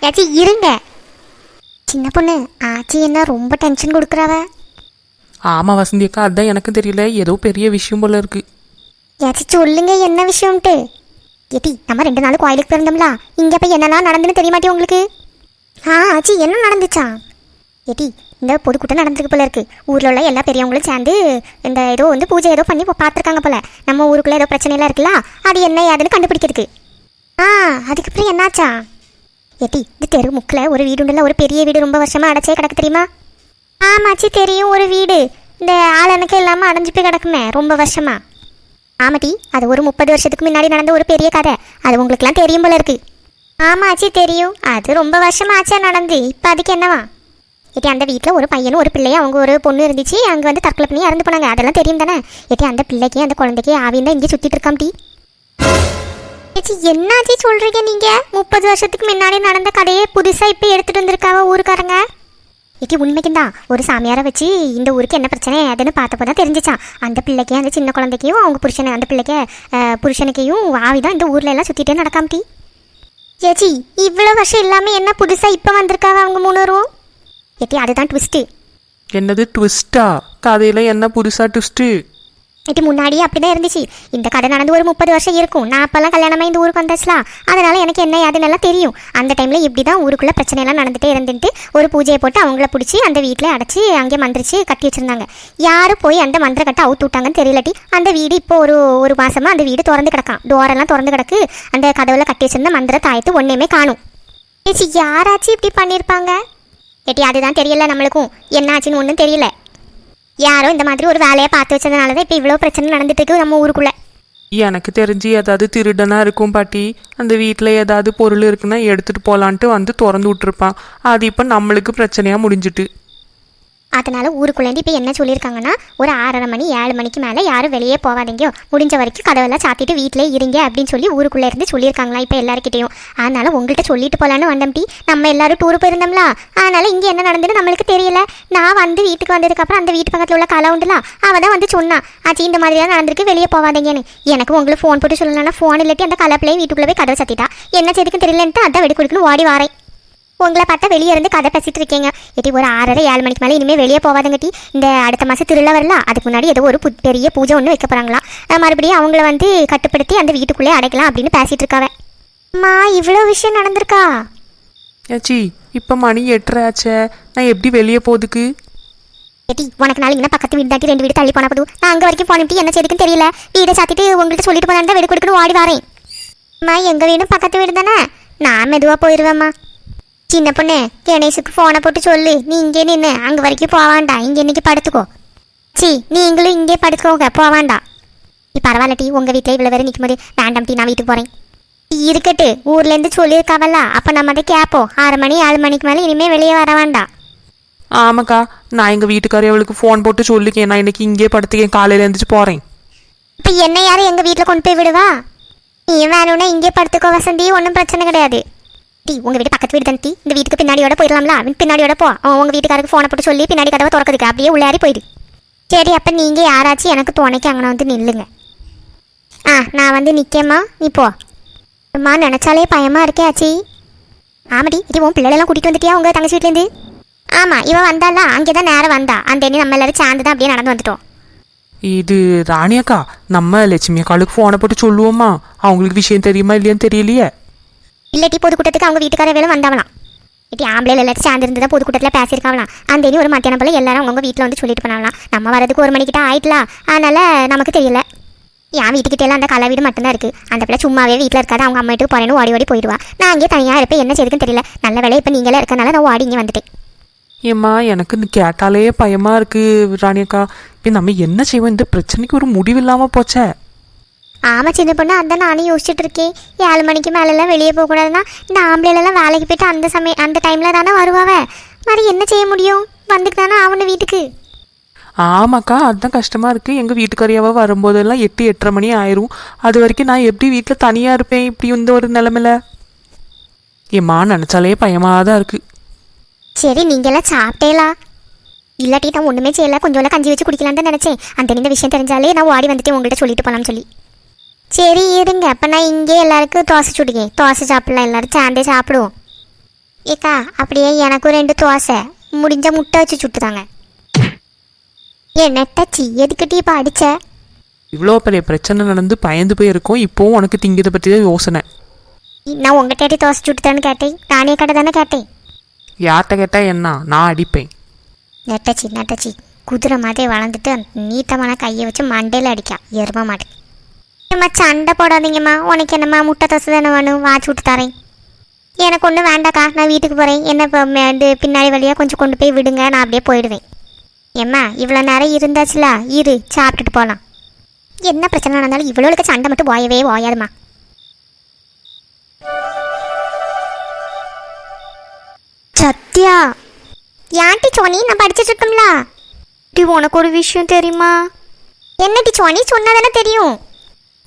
ஏச்சி இருங்க. சின்ன பொண்ணு ஆச்சி என்ன ரொம்ப டென்ஷன் கொடுக்குறாவ? ஆமாம் வசந்தி அக்கா, அதான் எனக்கும் தெரியல, ஏதோ பெரிய விஷயம் போல இருக்கு. ஏச்சி சொல்லுங்க என்ன விஷயம்ட்டு. ஏட்டி நம்ம 2 நாள் கோயிலுக்கு பிறந்தோம்ல, இங்கே போய் என்னெல்லாம் நடந்துன்னு தெரிய மாட்டே உங்களுக்கு? ஆச்சி என்ன நடந்துச்சா? ஏட்டி இந்த பொதுக்கூட்டம் நடந்திருக்கு போல இருக்கு. ஊரில் உள்ள எல்லா பெரியவங்களும் சேர்ந்து இந்த ஏதோ வந்து பூஜை ஏதோ பண்ணி பார்த்துருக்காங்க போல. நம்ம ஊருக்குள்ளே ஏதோ பிரச்சனைலாம் இருக்குல்ல, அது என்ன ஏதுன்னு கண்டுபிடிக்கிறதுக்கு. அதுக்கப்புறம் என்னாச்சா? ஏட்டி இந்த தெரு முக்கில் ஒரு வீடு உண்டுல, ஒரு பெரிய வீடு, ரொம்ப வருஷமாக அடைச்சே கிடக்கு தெரியுமா? ஆமாச்சி தெரியும், ஒரு வீடு இந்த ஆளனுக்கு இல்லாமல் அடைஞ்சு போய் கிடக்குமே ரொம்ப வருஷமா. ஆமாட்டி, அது ஒரு 30 வருஷத்துக்கு முன்னாடி நடந்த ஒரு பெரிய கதை. அது உங்களுக்குலாம் தெரியும் போல இருக்கு. ஆமாச்சி தெரியும், அது ரொம்ப வருஷமா ஆச்சா நடந்து. இப்போ அதுக்கு என்னவா? ஏட்டி அந்த வீட்டில் ஒரு பையனும் ஒரு பிள்ளையும் அவங்க ஒரு பொண்ணு இருந்துச்சு, அங்கே வந்து தற்கொலை பண்ணி இறந்து போனாங்க. அதெல்லாம் தெரியும் தானே? ஏட்டி அந்த பிள்ளைக்கு அந்த குழந்தைக்கு ஆவியும் தான் இங்கே சுற்றிட்டு இருக்காம் டி. ஏச்சி என்னாச்சி சொல்கிறீங்க நீங்கள்? 30 வருஷத்துக்கு முன்னாடி நடந்த கதையை புதுசாக இப்போ எடுத்துகிட்டு வந்திருக்காவ ஊருக்காரங்க. ஏட்டி உண்மைக்கும் தான் ஒரு சாமியாரை வச்சு இந்த ஊருக்கு என்ன பிரச்சனை அதுன்னு பார்த்தப்போ தான் தெரிஞ்சிச்சான். அந்த பிள்ளைக்கு அந்த சின்ன குழந்தைக்கையும் அவங்க புருஷனை அந்த பிள்ளைக்கு புருஷனுக்கையும் ஆவிதான் இந்த ஊரில் எல்லாம் சுற்றிட்டே நடக்காம டி. ஏச்சி இவ்வளோ வருஷம் இல்லாமல் என்ன புதுசாக இப்போ வந்திருக்காவ அவங்க 3 பேரும்? ஏட்டி அதுதான் ட்விஸ்ட்டு. என்னது ட்விஸ்டா? கதையில் என்ன புதுசாக ட்விஸ்ட்டு? ஏட்டி முன்னாடியே அப்படி தான் இருந்துச்சு. இந்த கதை நடந்து ஒரு 30 வருஷம் இருக்கும். நான் அப்போல்லாம் கல்யாணமாக இந்த ஊருக்கு வந்தாச்சுலாம், அதனால் எனக்கு என்ன யாதுன்னெல்லாம் தெரியும். அந்த டைமில் இப்படி தான் ஊருக்குள்ளே பிரச்சனையெல்லாம் நடந்துகிட்டே இருந்துட்டு ஒரு பூஜையை போட்டு அவங்கள பிடிச்சி அந்த வீட்டில் அடைச்சி அங்கே மந்திரிச்சு கட்டி வச்சுருந்தாங்க. யார் போய் அந்த மந்திர கட்டை அவுத்து விட்டாங்கன்னு தெரியலட்டி. அந்த வீடு இப்போ ஒரு மாதமாக அந்த வீடு திறந்து கிடக்கான். டோரெல்லாம் திறந்து கிடக்கு. அந்த கதவுல கட்டி வச்சிருந்த மந்திர தாயத்து ஒன்றையுமே காணும். ஏச்சி யாராச்சும் இப்படி பண்ணியிருப்பாங்க? ஏட்டி அதுதான் தெரியல நம்மளுக்கும், என்ன ஆச்சுன்னு ஒன்றும் தெரியல. யாரோ இந்த மாதிரி ஒரு வேலையை பார்த்து வச்சதுனால தான் இப்போ இவ்வளோ பிரச்சனை நடந்துட்டு இருக்கு நம்ம ஊருக்குள்ளே. எனக்கு தெரிஞ்சு ஏதாவது திருடனாக இருக்கும் பாட்டி. அந்த வீட்டில் ஏதாவது பொருள் இருக்குன்னா எடுத்துகிட்டு போகலான்ட்டு வந்து திறந்து விட்டுருப்பான். அது இப்போ நம்மளுக்கு பிரச்சனையாக முடிஞ்சிட்டு. அதனால் ஊருக்குள்ளேருந்து இப்போ என்ன சொல்லியிருக்காங்கன்னா, ஒரு 6:30 மணி 7 மணிக்கு மேலே யாரும் வெளியே போகாதீங்க, முடிஞ்ச வரைக்கும் கதவெல்லாம் சாத்திட்டு வீட்டிலே இருங்க அப்படின்னு சொல்லி ஊருக்குள்ளே இருந்து சொல்லியிருக்காங்களா இப்போ எல்லாருக்கிட்டையும். அதனால் உங்கள்கிட்ட சொல்லிட்டு போகலான்னு வந்தோம்டி. நம்ம எல்லாரும் டூர் போயிருந்தோம்ல, அதனால் இங்கே என்ன நடந்துன்னு நம்மளுக்கு தெரியல. நான் வந்து வீட்டுக்கு வந்ததுக்கப்புறம் அந்த வீட்டு பக்கத்தில் உள்ள கலை உண்டுல, அவள் தான் வந்து சொன்னான், ஆச்சு இந்த மாதிரி தான் நடந்திருக்கு, வெளியே போகாதீங்கன்னு. எனக்கு உங்களுக்கு ஃபோன் போட்டு சொல்லணும்னா ஃபோன் இல்லாட்டி அந்த கலை பிள்ளையை வீட்டுக்குள்ளே போய் கதவை சாத்திட்டா. என்ன செய்துக்கு தெரியலன்ட்டு அதான் வெடி கொடுக்குன்னு ஓடி வாரேன். உங்களை பார்த்தா வெளியே இருந்து கதை பேசிட்டு இருக்கீங்க. ஏட்டி ஒரு 6:30 7 மணிக்கு மேலே இனிமேல் வெளியே போகாதங்கட்டி. இந்த அடுத்த மாதம் திருவிழா வரல, அதுக்கு முன்னாடி ஏதோ ஒரு பெரிய பூஜை ஒன்று வைக்க போகிறாங்களாம். மறுபடியும் அவங்கள வந்து கட்டுப்படுத்தி அந்த வீட்டுக்குள்ளே அடைக்கலாம் அப்படின்னு பேசிட்டு இருக்காவ. அம்மா இவ்வளோ விஷயம் நடந்திருக்கா? ஏச்சி இப்போ மணி 8:30 ஆச்சே, நான் எப்படி வெளியே போகுதுக்கு? ஏட்டி உனக்கு நாளைக்கு பக்கத்து வீடு தாட்டி 2 வீடு தள்ளி போன போதும் நான் அங்கே வரைக்கும் போனிட்டு என்ன செய்துக்குன்னு தெரியல. வீடை சாத்திட்டு உங்கள்கிட்ட சொல்லிட்டு போனா தான் வெடி கொடுக்கணும் ஓடி வரேன். அம்மா எங்கள் வீடும் பக்கத்து வீடு தானே, நான் மெதுவாக போயிடுவேம்மா. சின்ன பொண்ணு கணேஷுக்கு ஃபோனை போட்டு சொல்லு, நீ இங்கே நின்று அங்கே வரைக்கும் போவாண்டா, இங்கே இன்னைக்கு படுத்துக்கோ. நீங்களும் இங்கே படுத்துக்கோங்க, போவாண்டா. நீ பரவாயில்ல டீ, உங்கள் வீட்டில் இவ்வளோ பேர் நிற்கும் போது வேண்டாம் டீ, நான் வீட்டுக்கு போகிறேன். இருக்கட்டு, ஊர்லேருந்து சொல்லியிருக்காவல்ல, அப்போ நம்ம அதை கேட்போம். 6 மணி 7 மணிக்கு மேலே இனிமேல் வெளியே வர வேண்டாம். ஆமாக்கா, நான் எங்கள் வீட்டுக்காரியவளுக்கு ஃபோன் போட்டு சொல்லிக்கேன், நான் இன்னைக்கு இங்கே படுத்துக்கேன், காலையில் எழுந்திரிச்சு போகிறேன். இப்போ என்ன யாரும் எங்கள் வீட்டில் கொண்டு போய் விடுவா? நீ வேணும்னா இங்கே படுத்துக்கோ வசந்தி, ஒன்றும் பிரச்சனை கிடையாது. டீ உங்கள் வீட்டு பக்கத்து வீடு தான் டீ, இந்த வீட்டுக்கு பின்னாடியோட போயிடலாம்ல, பின்னாடியோட போ. உங்கள் வீட்டுக்காரருக்கு ஃபோனை போட்டு சொல்லி பின்னாடி கதவை திறக்குதுக்கு அப்படியே உள்ளாரி போயிடு. சரி, அப்போ நீங்கள் யாராச்சும் எனக்கு துணைக்கு அங்கே வந்து நில்லுங்க. நான் வந்து நிற்கேம்மா, நீ போ. அம்மா நினச்சாலே பயமாக இருக்கே ஆச்சி. ஆமாடி, இது உன் பிள்ளைகளெல்லாம் கூட்டிகிட்டு வந்துட்டியா உங்கள் தங்கச்சி வீட்டிலேருந்து? ஆமாம், இவன் வந்தால அங்கே தான் நேரம் வந்தா. அந்த நம்ம எல்லாரும் சேர்ந்து தான் அப்படியே நடந்து வந்துட்டோம். இது ராணி அக்கா, நம்ம லட்சுமி அக்காளுக்கு ஃபோனை போட்டு சொல்லுவோம்மா, அவங்களுக்கு விஷயம் தெரியுமா இல்லையான்னு தெரியலையே. இல்லாட்டி பொதுக்கூட்டத்துக்கு அவங்க வீட்டுக்கார வேலை வந்தாவலாம். இட்டி ஆம்பளைல எல்லாத்தையும் சேர்ந்து இருந்ததா பொதுக்கூட்டத்தில் பேசியிருக்காங்களாம். அந்த ஒரு மத்தியானம் போல எல்லாரும் அவங்கவுங்க வீட்டில் வந்து சொல்லிட்டு போனாங்களாம். நம்ம வரதுக்கு 1 மணிக்கிட்ட ஆயிட்டலாம், அதனால நமக்கு தெரியல. என் வீட்டுக்கிட்டே அந்த கலை வீடு மட்டும்தான் இருக்குது. அந்த பிள்ளை சும்மாவே வீட்டில் இருக்காது, அவங்க அம்மா வீட்டுக்கு போறேன்னு ஓடி ஓடி போயிடுவா. நான் அங்கே தனியாக இருப்பேன், என்ன செய்யுதுன்னு தெரியல. நல்ல வேலை இப்போ நீங்களே இருக்கனால நான் ஓடி இங்கே வந்துட்டேன். ஏம்மா எனக்கு கேட்டாலே பயமாக இருக்குது ராணி அக்கா. இப்போ நம்ம என்ன செய்வோம்? இந்த பிரச்சனைக்கு ஒரு முடிவு இல்லாமல் போச்சே. ஆமாம் சின்ன பொண்ணு, அதான் நானும் யோசிச்சுட்டு இருக்கேன். 7 மணிக்கு மேலெல்லாம் வெளியே போகக்கூடாதுன்னா இந்த ஆம்பளைலாம் வேலைக்கு போயிட்டு அந்த டைமில் தானே வருவாவ. மாதிரி என்ன செய்ய முடியும்? வந்துட்டு தானே அவனு வீட்டுக்கு. ஆமாக்கா, அதுதான் கஷ்டமாக இருக்குது. எங்கள் வீட்டுக்காரியாவை வரும்போதெல்லாம் 8 8:30 மணி ஆயிரும். அது வரைக்கும் நான் எப்படி வீட்டில் தனியாக இருப்பேன் இப்படி இந்த ஒரு நிலமையில? ஏம்மா நினச்சாலே பயமாக தான் இருக்குது. சரி, நீங்களாம் சாப்பிட்டேலா? இல்லாட்டி நான் ஒன்றுமே செய்யலை, கொஞ்சம் கஞ்சி வச்சு குடிக்கலான்னு தான் நினச்சேன். இந்த விஷயம் தெரிஞ்சாலே நான் ஓடி வந்துட்டு உங்கள்கிட்ட சொல்லிட்டு போகலான்னு சொல்லி. சரி இருங்க, அப்போ நான் இங்கே எல்லாருக்கும் தோசை சுடுங்க, தோசை சாப்பிடலாம், எல்லாரும் சேர்ந்தே சாப்பிடுவோம். ஏக்கா அப்படியே எனக்கும் 2 தோசை முடிஞ்ச முட்டை வச்சு சுட்டுதாங்க. நெட்டச்சி எதுக்கிட்டே இப்போ அடிச்ச? இவ்வளோ பெரிய பிரச்சனை நடந்து பயந்து போயிருக்கோம், இப்போவும் உனக்கு திங்கிறத பற்றி தான் யோசனை. நான் உங்கள்கிட்ட தோசை சுட்டுதான்னு கேட்டேன், நானே கடை தானே கேட்டேன். யார்கிட்ட கேட்டால் என்ன, நான் அடிப்பேன். நெட்டச்சி குதிரை மாதிரி வளர்ந்துட்டு நீட்டமான கையை வச்சு மண்டையில் அடிக்கா எரும மாட்டேன். ஏம்மா சண்டை போடாதீங்கம்மா, உனக்கு என்னம்மா முட்டை தோசை தானே வேணும், வாச்சு விட்டு தரேன். எனக்கு ஒன்றும் வேண்டாக்கா, நான் வீட்டுக்கு போகிறேன். என்ன இப்போ பின்னாடி வழியாக கொஞ்சம் கொண்டு போய் விடுங்க, நான் அப்படியே போயிடுவேன். ஏம்மா இவ்வளோ நேரம் இருந்தாச்சுல, இரு சாப்பிட்டுட்டு போகலாம். என்ன பிரச்சனை நடந்தாலும் இவ்வளோக்கு சண்டை மட்டும் ஓயவே ஓயாதுமா. சத்யா ஏன்டி சோனி, நான் படிச்சுட்டு இருக்கோம்ல. டி உனக்கு ஒரு விஷயம் தெரியுமா? என்னடி சோனி, சொன்னாதானே தெரியும்.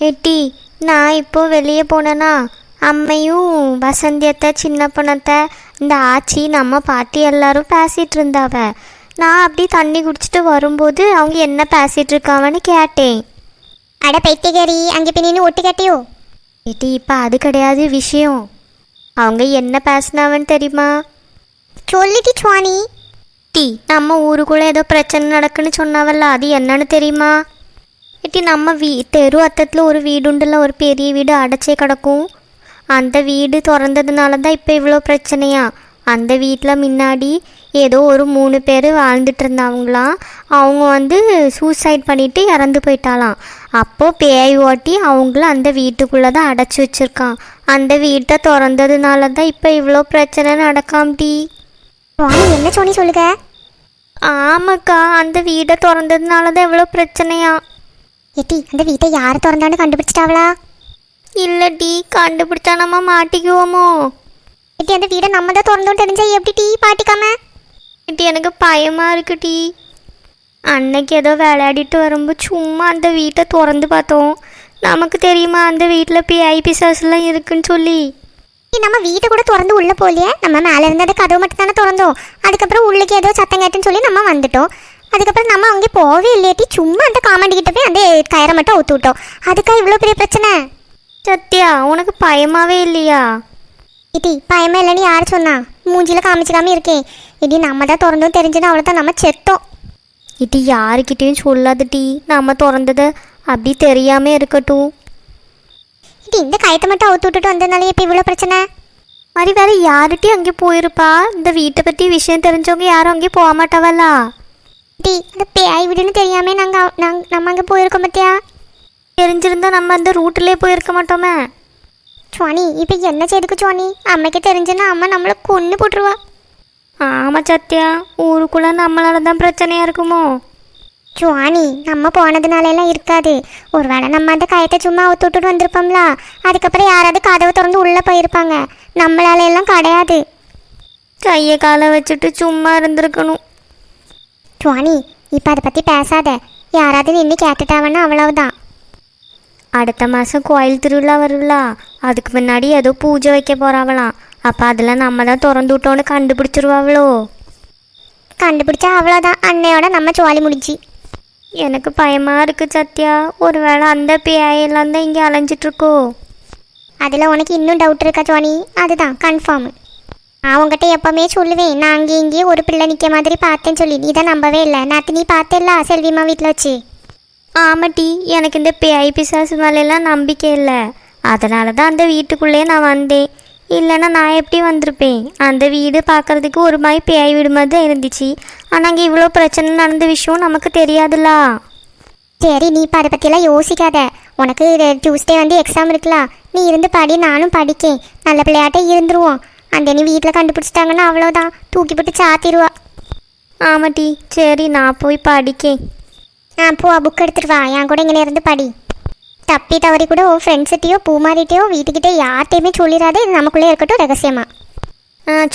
ஏட்டி நான் இப்போ வெளியே போனேன்னா அம்மையும் வசந்தியத்தை சின்ன பொண்ணத்தை இந்த ஆச்சி நம்ம பாட்டி எல்லாரும் பேசிகிட்டு இருந்தாவ. நான் அப்படி தண்ணி குடிச்சிட்டு வரும்போது அவங்க என்ன பேசிகிட்டு இருக்காவன்னு கேட்டேன். அட பைத்தியகாரி, அங்கே பின்னு ஒட்டு கேட்டியோ? ஏட்டி இப்போ அது கிடையாது விஷயம். அவங்க என்ன பேசினாவன்னு தெரியுமா? சொல்லிட்டு சுவானி. டி நம்ம ஊருக்குள்ளே ஏதோ பிரச்சனை நடக்குன்னு சொன்னாவல்ல, அது என்னன்னு தெரியுமா? ஏட்டி நம்ம தெரு அத்தத்தில் ஒரு வீடுண்டுல, ஒரு பெரிய வீடு அடைச்சே கிடக்கும். அந்த வீடு திறந்ததுனால தான் இப்போ இவ்வளோ பிரச்சனையா. அந்த வீட்டில் முன்னாடி ஏதோ ஒரு 3 பேர் வாழ்ந்துட்டு இருந்தாங்களாம். அவங்க சூசைட் பண்ணிவிட்டு இறந்து போயிட்டாலாம். அப்போது பேய் ஓட்டி அவங்கள அந்த வீட்டுக்குள்ளே தான் அடைச்சி வச்சுருக்கான். அந்த வீட்டை திறந்ததுனால தான் இப்போ இவ்வளோ பிரச்சனை நடக்காம்டி. என்ன சோனி சொல்லுங்க? ஆமாக்கா, அந்த வீட்டை திறந்ததுனால தான் இவ்வளோ பிரச்சனையா. ஏட்டி அந்த வீட்டை யார் திறந்தான்னு கண்டுபிடிச்சிட்டாவளா? இல்லடி, கண்டுபிடிச்சா நம்ம மாட்டிக்குவோமோ? ஏட்டி அந்த வீடை நம்ம தான் திறந்தோன்னு தெரிஞ்சா எப்படி டீ பாட்டிக்காம? ஏட்டி எனக்கு பயமாக இருக்கு டீ. அன்னைக்கு ஏதோ விளையாடிட்டு வரும்போது சும்மா அந்த வீட்டை திறந்து பார்த்தோம். நமக்கு தெரியுமா அந்த வீட்டில் பேய் பிசாசுலாம் இருக்குன்னு சொல்லி? நம்ம வீட்டை கூட திறந்து உள்ளே போகலையே, நம்ம மேலே இருந்த அந்த கதவு மட்டும் தானே திறந்தோம். அதுக்கப்புறம் உள்ளுக்கு ஏதோ சத்தம் கேட்டுன்னு சொல்லி நம்ம வந்துட்டோம். அதுக்கப்புறம் நம்ம அங்கே போகவே இல்லையாட்டி, சும்மா அந்த காமெடி கிட்ட போய் அந்த கயிறை மட்டும் அவுத்து விட்டோம். அதுக்காக இவ்வளோ பெரிய பிரச்சனை? சத்யா உனக்கு பயமாவே இல்லையா? இடி பயமா இல்லைன்னு யார் சொன்னா? மூஞ்சில காமிச்சிக்காம இருக்கேன். இடி நம்ம தான் திறந்தோம் தெரிஞ்சுன்னா அவ்வளோதான், நம்ம செத்தோம். இடி யாருக்கிட்டையும் சொல்லாதுடி, நம்ம திறந்ததை அப்படி தெரியாம இருக்கட்டும். இடி இந்த கயத்தை மட்டும் அவுத்து விட்டுட்டு வந்ததுனாலே இப்போ இவ்வளோ பிரச்சனை? மாதிரி வேற யார்கிட்டையும் அங்கே போயிருப்பா. இந்த வீட்டை பற்றி விஷயம் தெரிஞ்சவங்க யாரும் அங்கே போக மாட்டாவல்லா? டி அந்த பேய் வீடுன்னு தெரியாமே நம்ம அங்கே போயிருக்கோம் பார்த்தியா? தெரிஞ்சிருந்தா நம்ம அந்த ரூட்லேயே போயிருக்க மாட்டோமே. சுவானி இப்போ என்ன செய்துக்கு சுவானி? அம்மைக்கு தெரிஞ்சுன்னா அம்மா நம்மளை கொன்று போட்டுருவா. ஆமாம் சத்யா, ஊருக்குள்ளே நம்மளால தான் பிரச்சனையாக இருக்குமோ? சுவானி நம்ம போனதுனாலெல்லாம் இருக்காது. ஒரு வேளை நம்ம அந்த கயத்தை சும்மா அவுத்து விட்டுட்டு வந்திருப்போம்ல, அதுக்கப்புறம் யாராவது கதவை திறந்து உள்ளே போயிருப்பாங்க. நம்மளால எல்லாம் கிடையாது. கையை காலை வச்சுட்டு சும்மா இருந்திருக்கணும். சுவானி இப்போ அதை பற்றி பேசாத. யாராவது நின்று கேட்டுட்டாவன்னா அவ்வளவுதான். அடுத்த மாதம் கோயில் திருவிழா வருவிழா, அதுக்கு முன்னாடி ஏதோ பூஜை வைக்க போகிறாவலாம். அப்போ அதில் நம்ம தான் திறந்து விட்டோன்னு கண்டுபிடிச்சிருவாவளோ? கண்டுபிடிச்சா அவ்வளோதான், அன்னையோட நம்ம சுவாலி முடிச்சு. எனக்கு பயமாக இருக்குது சத்யா. ஒரு வேளை அந்த பேயெல்லாம் தான் இங்கே அலைஞ்சிட்ருக்கோ? அதில் உனக்கு இன்னும் டவுட் இருக்கா சுவானி? அதுதான் கன்ஃபார்மு. நான் உங்ககிட்ட எப்போவுமே சொல்லுவேன், நான் அங்கே இங்கேயே ஒரு பிள்ளை நிற்க மாதிரி பார்த்தேன்னு சொல்லி. நீ தான் நம்பவே இல்லை. நேற்று நீ பார்த்தேல்ல செல்விமா வீட்டில் வச்சு. ஆமாட்டி, எனக்கு இந்த பேய் பிசாசு மேலெல்லாம் நம்பிக்கை இல்லை. அதனால தான் அந்த வீட்டுக்குள்ளேயே நான் வந்தேன். இல்லைன்னா நான் எப்படி வந்திருப்பேன்? அந்த வீடு பார்க்குறதுக்கு ஒரு மாதிரி பேய் வீடு மாதிரி தான் இருந்துச்சு. ஆனால் அங்கே இவ்வளோ பிரச்சனை நடந்த விஷயம் நமக்கு தெரியாதுல்ல. சரி நீ இப்போ அதை பற்றியெல்லாம் யோசிக்காத. உனக்கு டியூஸ்டே எக்ஸாம் இருக்கலாம். நீ இருந்து படி, நானும் படிக்கேன். நல்ல பிள்ளையாட்டே இருந்துருவோம். அந்த நீ வீட்டில் கண்டுபிடிச்சிட்டாங்கன்னா அவ்வளோதான், தூக்கி போட்டு சாத்திடுவா. ஆமாட்டி, சரி நான் போய் படிக்கேன். போ, புக் எடுத்துட்டு வா. என் கூட இங்கே இருந்து படி. தப்பி தவறி கூட உன் ஃப்ரெண்ட்ஸ்கிட்டையோ பூமாரிட்டையோ வீட்டுக்கிட்டே யார்கிட்டையுமே சொல்லிடாதே. இது நமக்குள்ளே இருக்கட்டும் ரகசியமா.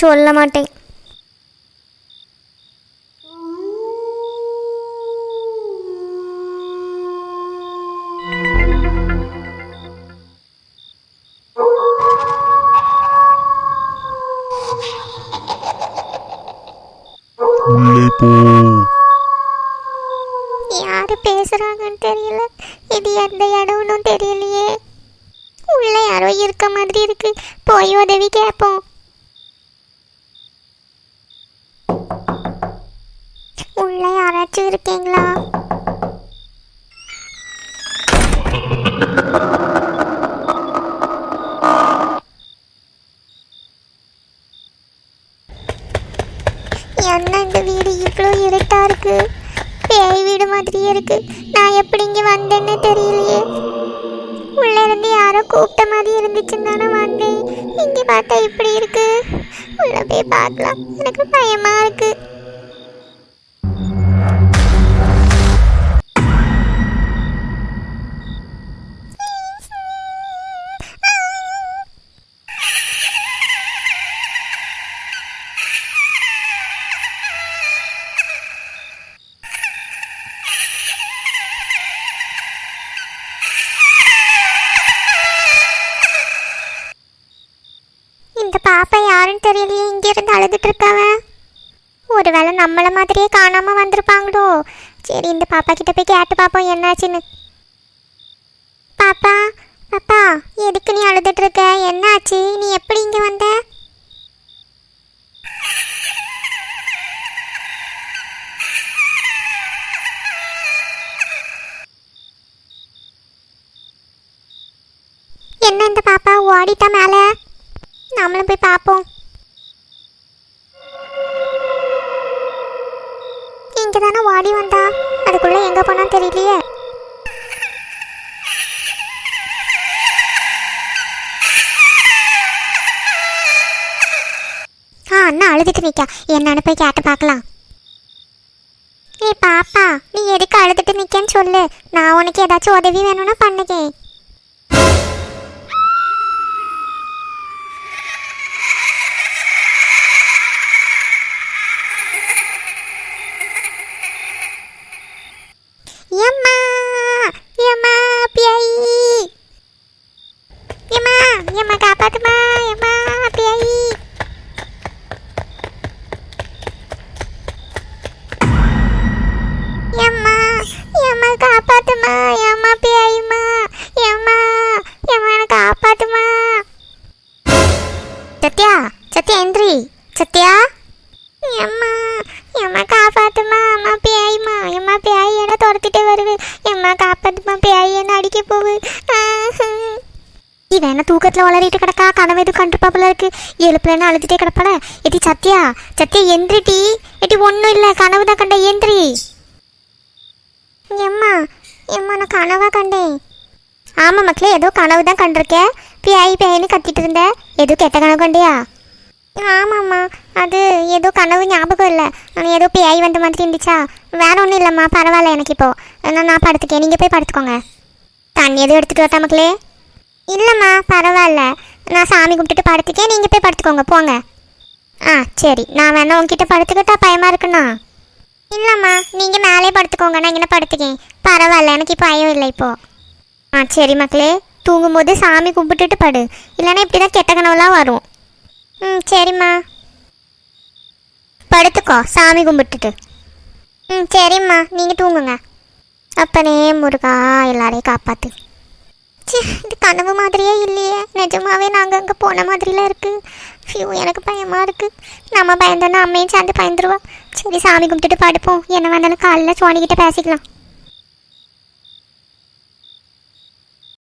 சொல்ல மாட்டேன். உள்ளே போ. யாரு பேசுறாங்கன்னு தெரியல. இது எந்த இடம்னு தெரியலையே. உள்ள யாரோ இருக்க மாதிரி இருக்கு. போய் உதவி கேட்போம். உள்ள யாராச்சும் இருக்கீங்களா? என்ன இந்த வீடு இவ்வளோ இருட்டா இருக்கு? பேய் வீடு மாதிரியே இருக்கு. நான் எப்படி இங்கே வந்தேன்னு தெரியலையே. உள்ள இருந்து யாரோ கூப்பிட்ட மாதிரி இருந்துச்சுன்னு தானே வந்தேன். இங்கே பார்த்தா இப்படி இருக்கு. உள்ள போய் பார்க்கலாம். எனக்கு பயமா இருக்கு. இந்த பாப்பா யாருன்னு தெரியலையே, இங்க இருந்து அழுதுட்டு இருக்காவ. ஒருவேளை நம்மள மாதிரியே காணாம வந்திருப்பாங்களோ. சரி, இந்த பாப்பா கிட்ட போய் கேட்டு பாப்போம் என்னாச்சுன்னு. பாப்பா, பாப்பா, எதுக்கு நீ அழுதுட்டு இருக்க? என்னாச்சு? நீ எப்படி இங்க வந்த? என்ன இந்த பாப்பா ஓடிட்டா மேல? நாமளும் போய் பார்ப்போம். இங்க தானே ஓடி வந்தா, அதுக்குள்ள எங்க போனா தெரியலையே. அண்ணா அழுதுட்டு நிக்கா. என்னன்னு போய் கேட்டு பார்க்கலாம். ஏய் பாப்பா, நீ எதுக்கு அழுதுட்டு நிக்கன்னு சொல்லு. நான் உனக்கு ஏதாச்சும் உதவி வேணும்னா பண்ணுகேன். Yama, Yama, piai. Yama, Yama kapat ma, Yama piai. Yama, Yama kapat ma, Yama piai ma, Yama, Yama kapat ma. Satya, Satya Indri, Satya. Yama, Yama kapat ma, Yama piai ma, Yama piai என்ன துரத்திட்டே வருது. எம்மா காப்பாத்துமா, பேய் என்ன அடிக்க போகுது. இவன் என்ன தூக்கத்தில் வளரிட்டு கிடக்கா? கனவு எதுவும் கண்டிருப்பாப்புல இருக்கு. எழுப்புலன்னு அழுதுட்டே கிடப்பாட. எட்டி சத்யா, சத்யா எந்திரிட்டி. எட்டி ஒன்றும் இல்லை, கனவு தான் கண்டேன், எந்திரி. எம்மா, எம்மா நான் கனவா கண்டேன். ஆமாம் மக்களே, ஏதோ கனவு தான் கண்டிருக்கேன். பேய் பேய்னு கத்திட்டு இருந்த. ஏதோ கெட்ட கனவு கண்டியா? ஆமாம்மா, அது ஏதோ கனவு ஞாபகம் இல்லை. ஏதோ பேய் வந்த மாதிரி இருந்துச்சா? வேற ஒன்றும் இல்லைம்மா, பரவாயில்ல எனக்கு இப்போது. நான் படுத்துக்கேன், நீங்கள் போய் படுத்துக்கோங்க. தண்ணி எதுவும் எடுத்துகிட்டு வரட்டா மக்களே? இல்லைம்மா பரவாயில்ல, நான் சாமி கும்பிட்டுட்டு படுத்துக்கேன், நீங்கள் போய் படுத்துக்கோங்க, போங்க. ஆ சரி, நான் வேணா உங்ககிட்ட படுத்துக்கிட்டா பயமாக இருக்குண்ணா? இல்லைம்மா, நீங்கள் மேலே படுத்துக்கோங்க, நான் இங்கே படுத்துக்கேன். பரவாயில்ல, எனக்கு இப்போ பயம் இல்லை இப்போது. ஆ சரி மக்களே, தூங்கும்போது சாமி கும்பிட்டுட்டு படு, இல்லைன்னா இப்படி தான் கெட்ட கனவுலாம் வரும். ம் சரிம்மா, படுத்துக்கோ சாமி கும்பிட்டுட்டு. ம் சரிம்மா, நீங்கள் தூங்குங்க. அப்பனே முருகா, எல்லாரையும் காப்பாற்று. இது கனவு மாதிரியே இல்லையே, நிஜமாவே நாங்கள் அங்கே போன மாதிரிலாம் இருக்குது. ஃபியூ, எனக்கு பயமாக இருக்குது. நம்ம பயந்தோன்னா அம்மையும் சேர்ந்து பயந்துருவா. சரி சாமி கும்பிட்டுட்டு படுப்போம், என்ன வேணாலும் காலையில் சோனிக்கிட்ட பேசிக்கலாம்.